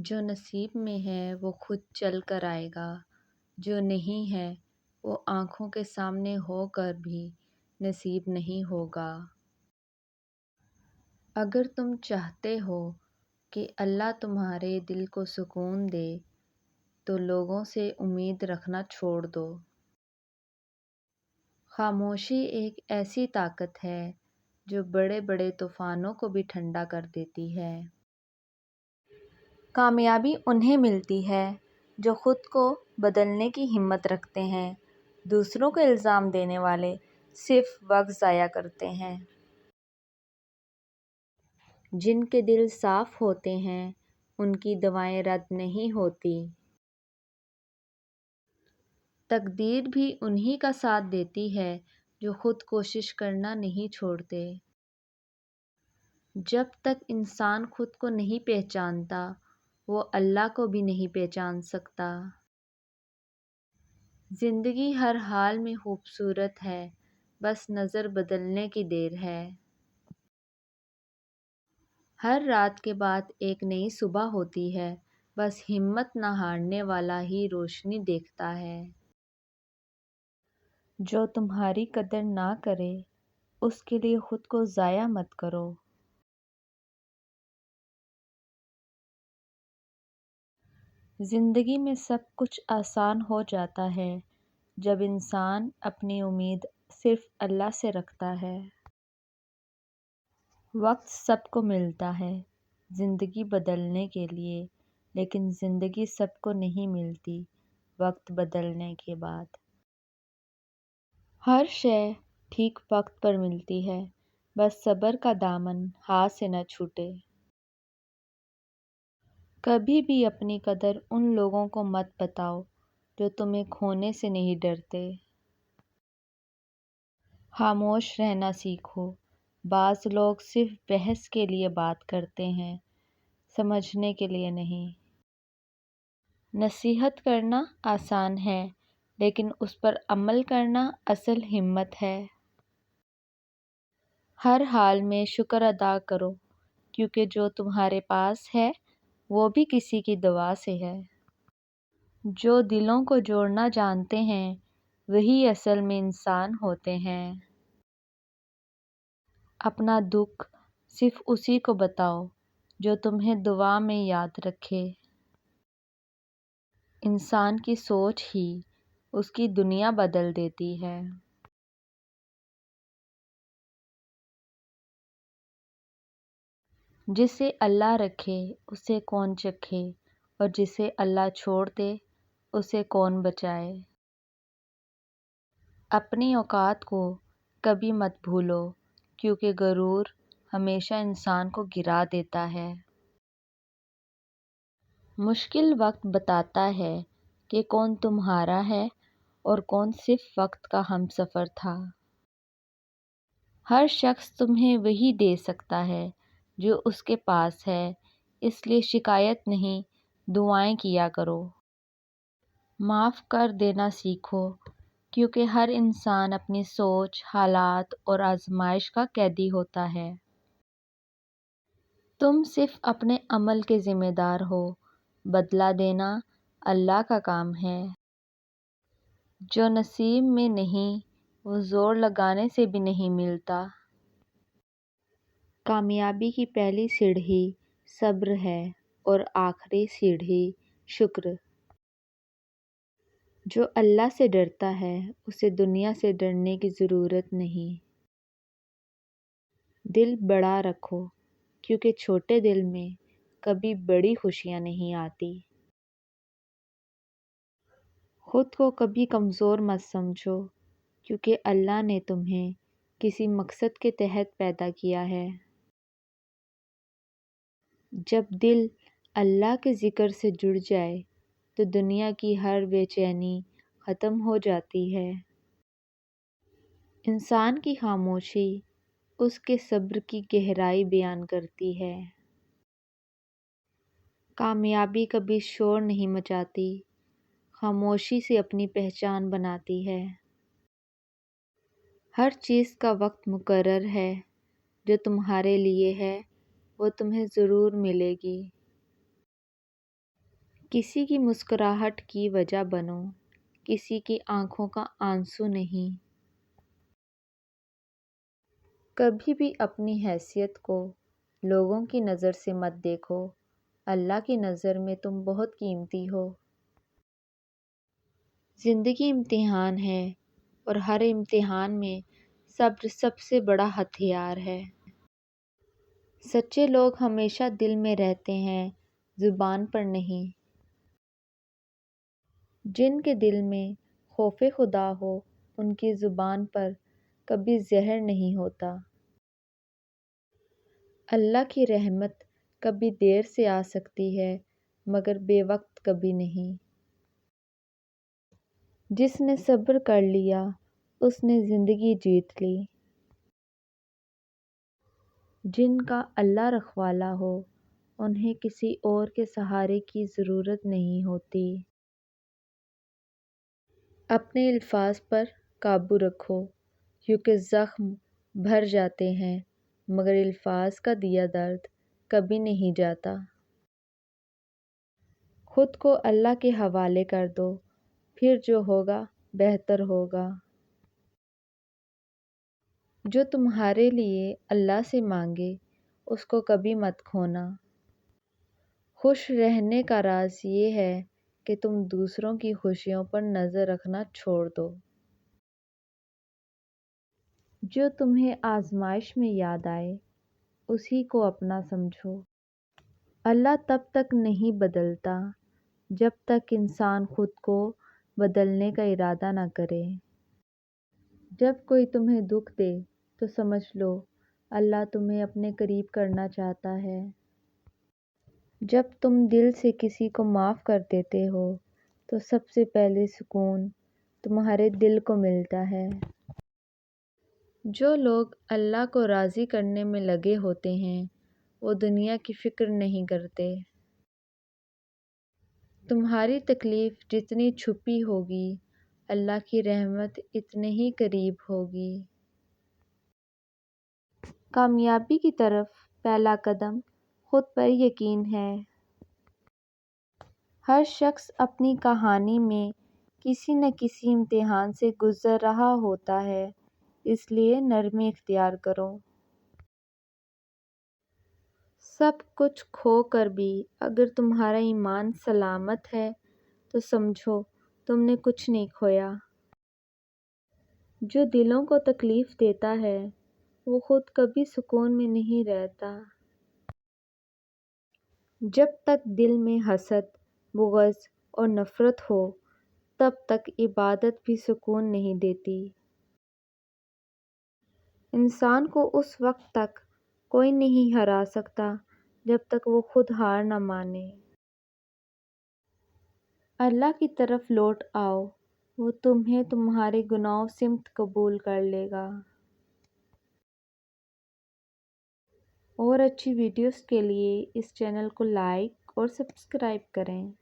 جو نصیب میں ہے وہ خود چل کر آئے گا، جو نہیں ہے وہ آنکھوں کے سامنے ہو کر بھی نصیب نہیں ہوگا۔ اگر تم چاہتے ہو کہ اللہ تمہارے دل کو سکون دے تو لوگوں سے امید رکھنا چھوڑ دو۔ خاموشی ایک ایسی طاقت ہے جو بڑے بڑے طوفانوں کو بھی ٹھنڈا کر دیتی ہے۔ کامیابی انہیں ملتی ہے جو خود کو بدلنے کی ہمت رکھتے ہیں۔ دوسروں کو الزام دینے والے صرف وقت ضائع کرتے ہیں۔ جن کے دل صاف ہوتے ہیں ان کی دعائیں رد نہیں ہوتی۔ تقدیر بھی انہی کا ساتھ دیتی ہے جو خود کوشش کرنا نہیں چھوڑتے۔ جب تک انسان خود کو نہیں پہچانتا وہ اللہ کو بھی نہیں پہچان سکتا۔ زندگی ہر حال میں خوبصورت ہے، بس نظر بدلنے کی دیر ہے۔ ہر رات کے بعد ایک نئی صبح ہوتی ہے، بس ہمت نہ ہارنے والا ہی روشنی دیکھتا ہے۔ جو تمہاری قدر نہ کرے اس کے لیے خود کو ضائع مت کرو۔ زندگی میں سب کچھ آسان ہو جاتا ہے جب انسان اپنی امید صرف اللہ سے رکھتا ہے۔ وقت سب کو ملتا ہے زندگی بدلنے کے لیے، لیکن زندگی سب کو نہیں ملتی وقت بدلنے کے بعد۔ ہر شے ٹھیک وقت پر ملتی ہے، بس صبر کا دامن ہاتھ سے نہ چھوٹے۔ کبھی بھی اپنی قدر ان لوگوں کو مت بتاؤ جو تمہیں کھونے سے نہیں ڈرتے۔ خاموش رہنا سیکھو۔ بعض لوگ صرف بحث کے لیے بات کرتے ہیں، سمجھنے کے لیے نہیں۔ نصیحت کرنا آسان ہے لیکن اس پر عمل کرنا اصل ہمت ہے۔ ہر حال میں شکر ادا کرو کیونکہ جو تمہارے پاس ہے وہ بھی کسی کی دعا سے ہے۔ جو دلوں کو جوڑنا جانتے ہیں وہی اصل میں انسان ہوتے ہیں۔ اپنا دکھ صرف اسی کو بتاؤ جو تمہیں دعا میں یاد رکھے۔ انسان کی سوچ ہی اس کی دنیا بدل دیتی ہے۔ جسے اللہ رکھے اسے کون چکھے اور جسے اللہ چھوڑ دے اسے کون بچائے۔ اپنی اوقات کو کبھی مت بھولو کیونکہ غرور ہمیشہ انسان کو گرا دیتا ہے۔ مشکل وقت بتاتا ہے کہ کون تمہارا ہے اور کون صرف وقت کا ہمسفر تھا۔ ہر شخص تمہیں وہی دے سکتا ہے جو اس کے پاس ہے، اس لیے شکایت نہیں دعائیں کیا کرو۔ معاف کر دینا سیکھو کیونکہ ہر انسان اپنی سوچ، حالات اور آزمائش کا قیدی ہوتا ہے۔ تم صرف اپنے عمل کے ذمہ دار ہو، بدلہ دینا اللہ کا کام ہے۔ جو نصیب میں نہیں وہ زور لگانے سے بھی نہیں ملتا۔ کامیابی کی پہلی سیڑھی صبر ہے اور آخری سیڑھی شکر۔ جو اللہ سے ڈرتا ہے اسے دنیا سے ڈرنے کی ضرورت نہیں۔ دل بڑا رکھو کیونکہ چھوٹے دل میں کبھی بڑی خوشیاں نہیں آتی۔ خود کو کبھی کمزور مت سمجھو کیونکہ اللہ نے تمہیں کسی مقصد کے تحت پیدا کیا ہے۔ جب دل اللہ کے ذکر سے جڑ جائے تو دنیا کی ہر بے چینی ختم ہو جاتی ہے۔ انسان کی خاموشی اس کے صبر کی گہرائی بیان کرتی ہے۔ کامیابی کبھی شور نہیں مچاتی، خاموشی سے اپنی پہچان بناتی ہے۔ ہر چیز کا وقت مقرر ہے، جو تمہارے لیے ہے وہ تمہیں ضرور ملے گی۔ کسی کی مسکراہٹ کی وجہ بنو، کسی کی آنکھوں کا آنسو نہیں۔ کبھی بھی اپنی حیثیت کو لوگوں کی نظر سے مت دیکھو، اللہ کی نظر میں تم بہت قیمتی ہو۔ زندگی امتحان ہے اور ہر امتحان میں صبر سب سے بڑا ہتھیار ہے۔ سچے لوگ ہمیشہ دل میں رہتے ہیں، زبان پر نہیں۔ جن کے دل میں خوف خدا ہو ان کی زبان پر کبھی زہر نہیں ہوتا۔ اللہ کی رحمت کبھی دیر سے آ سکتی ہے مگر بے وقت کبھی نہیں۔ جس نے صبر کر لیا اس نے زندگی جیت لی۔ جن کا اللہ رکھوالا ہو انہیں کسی اور کے سہارے کی ضرورت نہیں ہوتی۔ اپنے الفاظ پر قابو رکھو کیونکہ زخم بھر جاتے ہیں مگر الفاظ کا دیا درد کبھی نہیں جاتا۔ خود کو اللہ کے حوالے کر دو، پھر جو ہوگا بہتر ہوگا۔ جو تمہارے لیے اللہ سے مانگے اس کو کبھی مت کھونا۔ خوش رہنے کا راز یہ ہے کہ تم دوسروں کی خوشیوں پر نظر رکھنا چھوڑ دو۔ جو تمہیں آزمائش میں یاد آئے اسی کو اپنا سمجھو۔ اللہ تب تک نہیں بدلتا جب تک انسان خود کو بدلنے کا ارادہ نہ کرے۔ جب کوئی تمہیں دکھ دے تو سمجھ لو اللہ تمہیں اپنے قریب کرنا چاہتا ہے۔ جب تم دل سے کسی کو معاف کر دیتے ہو تو سب سے پہلے سکون تمہارے دل کو ملتا ہے۔ جو لوگ اللہ کو راضی کرنے میں لگے ہوتے ہیں وہ دنیا کی فکر نہیں کرتے۔ تمہاری تکلیف جتنی چھپی ہوگی اللہ کی رحمت اتنے ہی قریب ہوگی۔ کامیابی کی طرف پہلا قدم خود پر یقین ہے۔ ہر شخص اپنی کہانی میں کسی نہ کسی امتحان سے گزر رہا ہوتا ہے، اس لیے نرمی اختیار کرو۔ سب کچھ کھو کر بھی اگر تمہارا ایمان سلامت ہے تو سمجھو تم نے کچھ نہیں کھویا۔ جو دلوں کو تکلیف دیتا ہے وہ خود کبھی سکون میں نہیں رہتا۔ جب تک دل میں حسد، بغض اور نفرت ہو تب تک عبادت بھی سکون نہیں دیتی۔ انسان کو اس وقت تک کوئی نہیں ہرا سکتا جب تک وہ خود ہار نہ مانے۔ اللہ کی طرف لوٹ آؤ، وہ تمہیں تمہارے گناہوں سمت قبول کر لے گا۔ اور اچھی ویڈیوز کے لیے اس چینل کو لائک اور سبسکرائب کریں۔